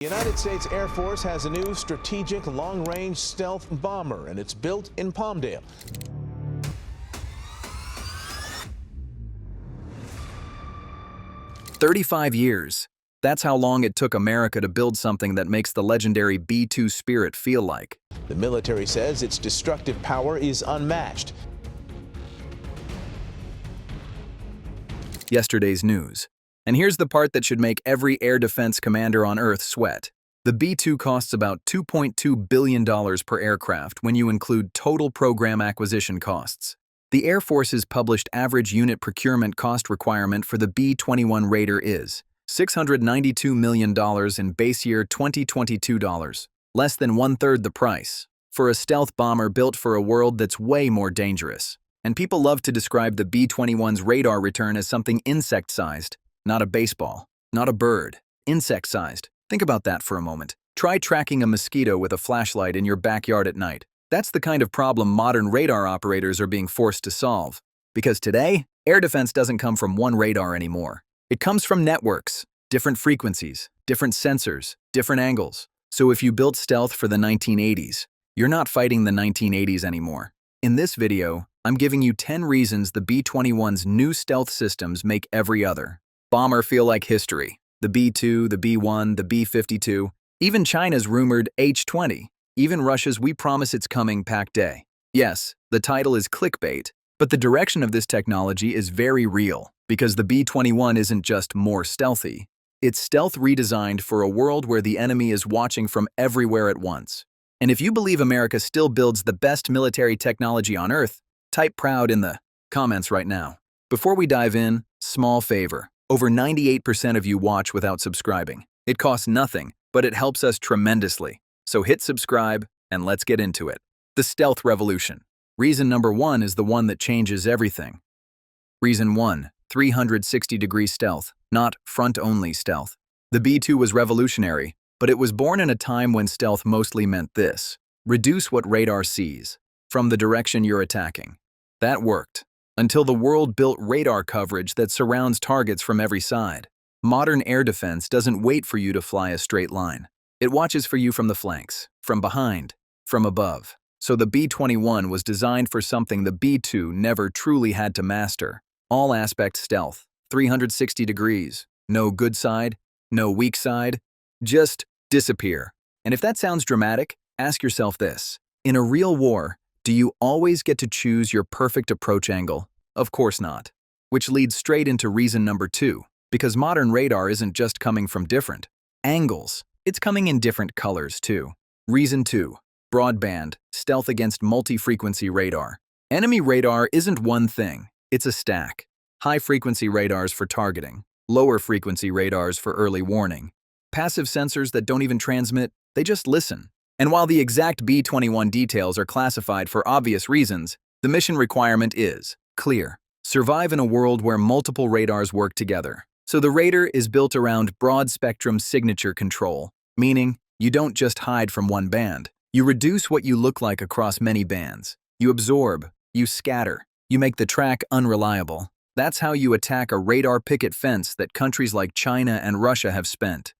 The United States Air Force has a new strategic long-range stealth bomber, and it's built in Palmdale. "35 years. That's how long it took America to build something that makes the legendary B-2 Spirit feel like. The military says its destructive power is unmatched. Yesterday's news. And here's the part that should make every air defense commander on Earth sweat. The B-2 costs about $2.2 billion per aircraft when you include total program acquisition costs. The Air Force's published average unit procurement cost requirement for the B-21 Raider is $692 million in base year 2022 dollars, less than one-third the price, for a stealth bomber built for a world that's way more dangerous. And people love to describe the B-21's radar return as something insect-sized, not a baseball, not a bird, insect-sized. Think about that for a moment. Try tracking a mosquito with a flashlight in your backyard at night. That's the kind of problem modern radar operators are being forced to solve. Because today, air defense doesn't come from one radar anymore. It comes from networks, different frequencies, different sensors, different angles. So if you built stealth for the 1980s, you're not fighting the 1980s anymore. In this video, I'm giving you 10 reasons the B-21's new stealth systems make every other bomber feel like history. The B-2, the B-1, the B-52, even China's rumored H-20, even Russia's "we promise it's coming" pack day. Yes, the title is clickbait, but the direction of this technology is very real, because the B-21 isn't just more stealthy. It's stealth redesigned for a world where the enemy is watching from everywhere at once. And if you believe America still builds the best military technology on Earth, type proud in the comments right now. Before we dive in, small favor. Over 98% of you watch without subscribing. It costs nothing, but it helps us tremendously. So hit subscribe, and let's get into it. The stealth revolution. Reason number 1 is the one that changes everything. Reason 1, 360-degree stealth, not front-only stealth. The B-2 was revolutionary, but it was born in a time when stealth mostly meant this: reduce what radar sees from the direction you're attacking. That worked, until the world built radar coverage that surrounds targets from every side. Modern air defense doesn't wait for you to fly a straight line. It watches for you from the flanks, from behind, from above. So the B-21 was designed for something the B-2 never truly had to master. All aspect stealth, 360 degrees, no good side, no weak side, just disappear. And if that sounds dramatic, ask yourself this. In a real war, do you always get to choose your perfect approach angle? Of course not. Which leads straight into reason number 2, because modern radar isn't just coming from different angles, it's coming in different colors too. Reason 2, broadband, stealth against multi-frequency radar. Enemy radar isn't one thing, it's a stack. High-frequency radars for targeting, lower-frequency radars for early warning, passive sensors that don't even transmit, they just listen. And while the exact B-21 details are classified for obvious reasons, the mission requirement is clear. Survive in a world where multiple radars work together. So the Raider is built around broad-spectrum signature control, meaning you don't just hide from one band. You reduce what you look like across many bands. You absorb, you scatter, you make the track unreliable. That's how you attack a radar picket fence that countries like China and Russia have spent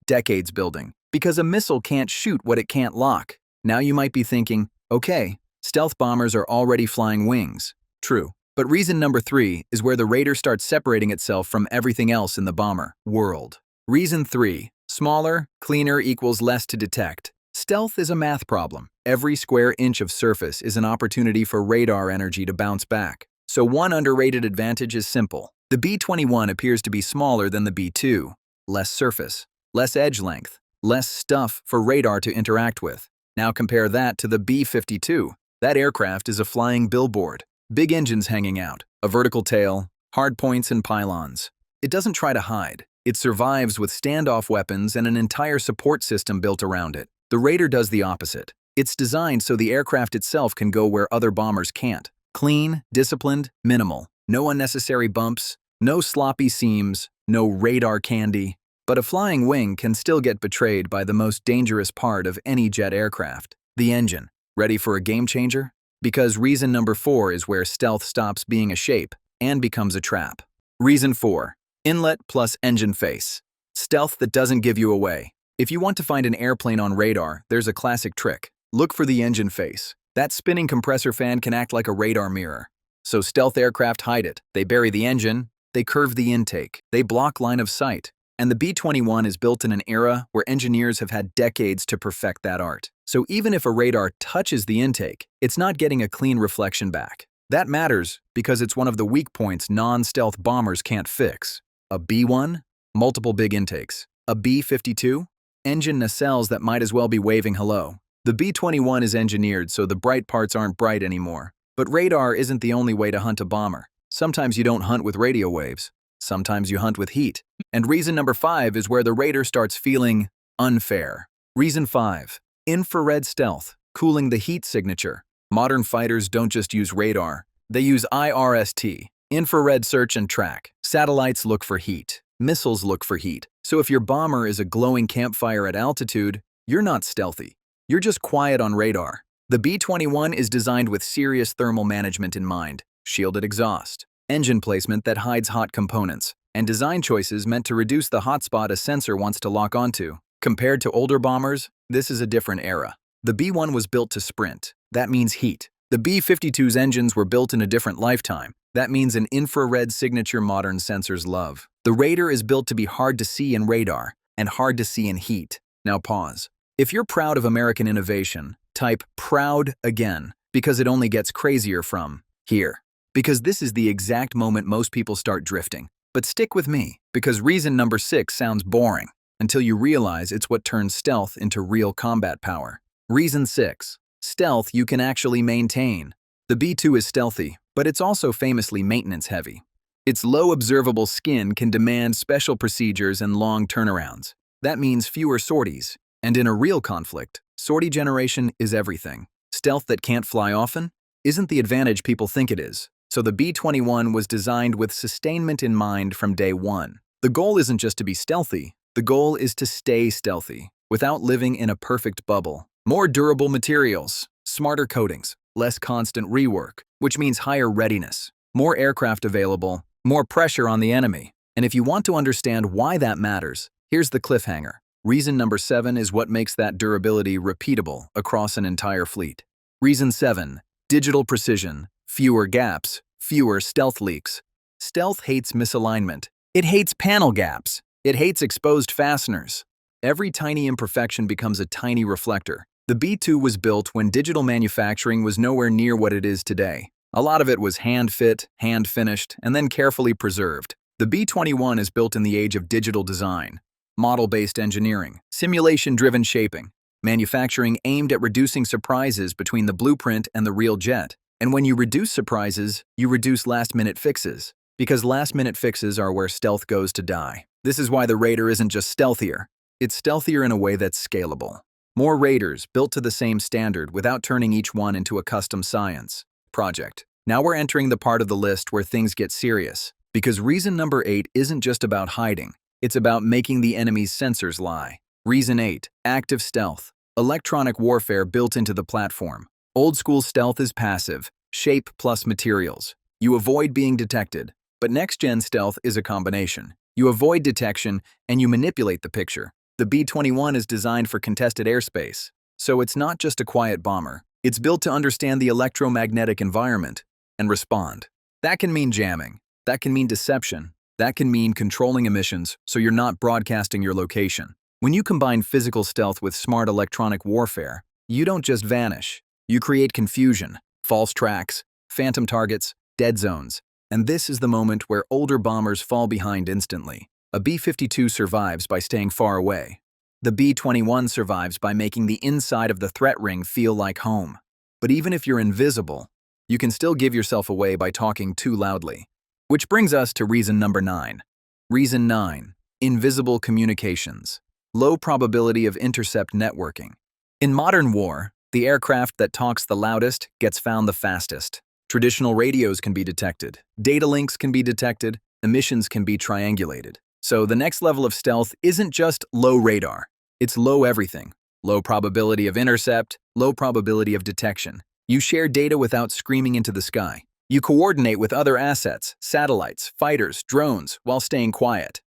decades building. Because a missile can't shoot what it can't lock. Now you might be thinking, okay, stealth bombers are already flying wings. True. But reason number 3 is where the Raider starts separating itself from everything else in the bomber world. Reason 3, smaller, cleaner equals less to detect. Stealth is a math problem. Every square inch of surface is an opportunity for radar energy to bounce back. So one underrated advantage is simple. The B-21 appears to be smaller than the B-2. Less surface, less edge length, less stuff for radar to interact with. Now compare that to the B-52. That aircraft is a flying billboard. Big engines hanging out, a vertical tail, hard points and pylons. It doesn't try to hide. It survives with standoff weapons and an entire support system built around it. The Raider does the opposite. It's designed so the aircraft itself can go where other bombers can't. Clean, disciplined, minimal. No unnecessary bumps, no sloppy seams, no radar candy. But a flying wing can still get betrayed by the most dangerous part of any jet aircraft, the engine. Ready for a game changer? Because reason number 4 is where stealth stops being a shape and becomes a trap. Reason 4, inlet plus engine face. Stealth that doesn't give you away. If you want to find an airplane on radar, there's a classic trick. Look for the engine face. That spinning compressor fan can act like a radar mirror. So stealth aircraft hide it. They bury the engine, they curve the intake, they block line of sight. And the B-21 is built in an era where engineers have had decades to perfect that art. So even if a radar touches the intake, it's not getting a clean reflection back. That matters because it's one of the weak points non-stealth bombers can't fix. A B-1? Multiple big intakes. A B-52? Engine nacelles that might as well be waving hello. The B-21 is engineered so the bright parts aren't bright anymore. But radar isn't the only way to hunt a bomber. Sometimes you don't hunt with radio waves. Sometimes you hunt with heat. And reason number 5 is where the radar starts feeling unfair. Reason 5. Infrared stealth, cooling the heat signature. Modern fighters don't just use radar. They use IRST, infrared search and track. Satellites look for heat. Missiles look for heat. So if your bomber is a glowing campfire at altitude, you're not stealthy. You're just quiet on radar. The B-21 is designed with serious thermal management in mind. Shielded exhaust, engine placement that hides hot components, and design choices meant to reduce the hotspot a sensor wants to lock onto. Compared to older bombers, this is a different era. The B-1 was built to sprint. That means heat. The B-52's engines were built in a different lifetime. That means an infrared signature modern sensors love. The radar is built to be hard to see in radar and hard to see in heat. Now pause. If you're proud of American innovation, type proud again, because it only gets crazier from here. Because this is the exact moment most people start drifting. But stick with me, because reason number 6 sounds boring, until you realize it's what turns stealth into real combat power. Reason 6. Stealth you can actually maintain. The B-2 is stealthy, but it's also famously maintenance-heavy. Its low observable skin can demand special procedures and long turnarounds. That means fewer sorties. And in a real conflict, sortie generation is everything. Stealth that can't fly often isn't the advantage people think it is. So the B-21 was designed with sustainment in mind from day one. The goal isn't just to be stealthy, the goal is to stay stealthy, without living in a perfect bubble. More durable materials, smarter coatings, less constant rework, which means higher readiness, more aircraft available, more pressure on the enemy. And if you want to understand why that matters, here's the cliffhanger. Reason number 7 is what makes that durability repeatable across an entire fleet. Reason 7. Digital precision, fewer gaps, fewer stealth leaks. Stealth hates misalignment. It hates panel gaps. It hates exposed fasteners. Every tiny imperfection becomes a tiny reflector. The B-2 was built when digital manufacturing was nowhere near what it is today. A lot of it was hand-fit, hand-finished, and then carefully preserved. The B-21 is built in the age of digital design. Model-based engineering, simulation-driven shaping, manufacturing aimed at reducing surprises between the blueprint and the real jet. And when you reduce surprises, you reduce last-minute fixes, because last-minute fixes are where stealth goes to die. This is why the radar isn't just stealthier. It's stealthier in a way that's scalable. More radars built to the same standard without turning each one into a custom science project. Now we're entering the part of the list where things get serious, because reason number 8 isn't just about hiding. It's about making the enemy's sensors lie. Reason 8. Active stealth. Electronic warfare built into the platform. Old-school stealth is passive, shape plus materials. You avoid being detected. But next-gen stealth is a combination. You avoid detection and you manipulate the picture. The B-21 is designed for contested airspace. So it's not just a quiet bomber. It's built to understand the electromagnetic environment and respond. That can mean jamming. That can mean deception. That can mean controlling emissions so you're not broadcasting your location. When you combine physical stealth with smart electronic warfare, you don't just vanish. You create confusion, false tracks, phantom targets, dead zones. And this is the moment where older bombers fall behind instantly. A B-52 survives by staying far away. The B-21 survives by making the inside of the threat ring feel like home. But even if you're invisible, you can still give yourself away by talking too loudly. Which brings us to reason number 9. Reason 9. Invisible communications. Low probability of intercept networking. In modern war, the aircraft that talks the loudest gets found the fastest. Traditional radios can be detected, data links can be detected, emissions can be triangulated. So the next level of stealth isn't just low radar, it's low everything. Low probability of intercept, low probability of detection. You share data without screaming into the sky. You coordinate with other assets, satellites, fighters, drones, while staying quiet.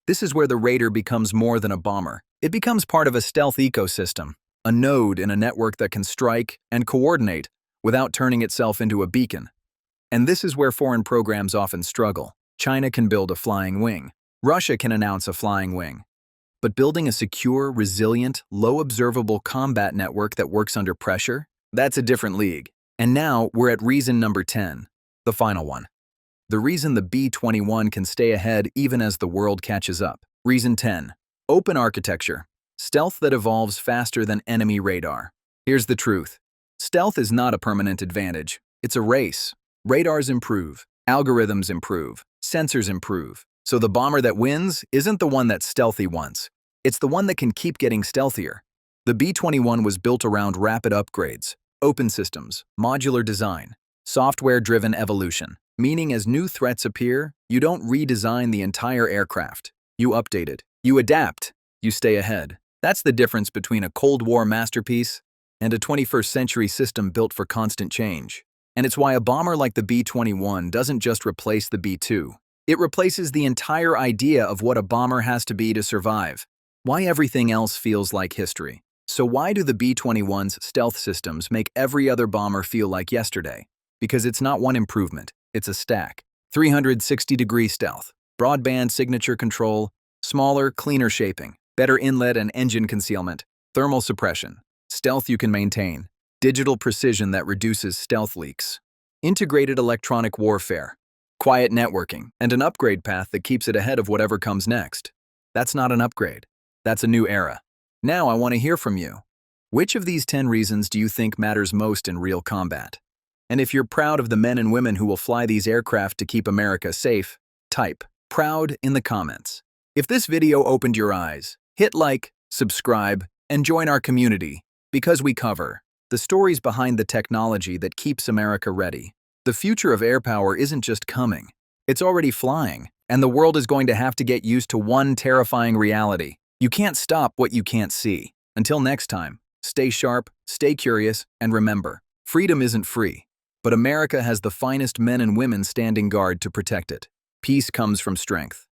This is where the radar becomes more than a bomber. It becomes part of a stealth ecosystem, a node in a network that can strike and coordinate without turning itself into a beacon. And this is where foreign programs often struggle. China can build a flying wing. Russia can announce a flying wing. But building a secure, resilient, low-observable combat network that works under pressure? That's a different league. And now we're at reason number 10, the final one. The reason the B-21 can stay ahead even as the world catches up. Reason 10. Open architecture. Stealth that evolves faster than enemy radar. Here's the truth. Stealth is not a permanent advantage. It's a race. Radars improve, algorithms improve, sensors improve. So the bomber that wins isn't the one that's stealthy once. It's the one that can keep getting stealthier. The B-21 was built around rapid upgrades, open systems, modular design, software-driven evolution. Meaning as new threats appear, you don't redesign the entire aircraft. You update it. You adapt. You stay ahead. That's the difference between a Cold War masterpiece and a 21st century system built for constant change. And it's why a bomber like the B-21 doesn't just replace the B-2. It replaces the entire idea of what a bomber has to be to survive. Why everything else feels like history. So why do the B-21's stealth systems make every other bomber feel like yesterday? Because it's not one improvement, it's a stack. 360-degree stealth, broadband signature control, smaller, cleaner shaping, better inlet and engine concealment, thermal suppression, stealth you can maintain, digital precision that reduces stealth leaks, integrated electronic warfare, quiet networking, and an upgrade path that keeps it ahead of whatever comes next. That's not an upgrade. That's a new era. Now I want to hear from you. Which of these 10 reasons do you think matters most in real combat? And if you're proud of the men and women who will fly these aircraft to keep America safe, type "proud" in the comments. If this video opened your eyes, hit like, subscribe, and join our community, because we cover the stories behind the technology that keeps America ready. The future of air power isn't just coming, it's already flying, and the world is going to have to get used to one terrifying reality. You can't stop what you can't see. Until next time, stay sharp, stay curious, and remember, freedom isn't free, but America has the finest men and women standing guard to protect it. Peace comes from strength.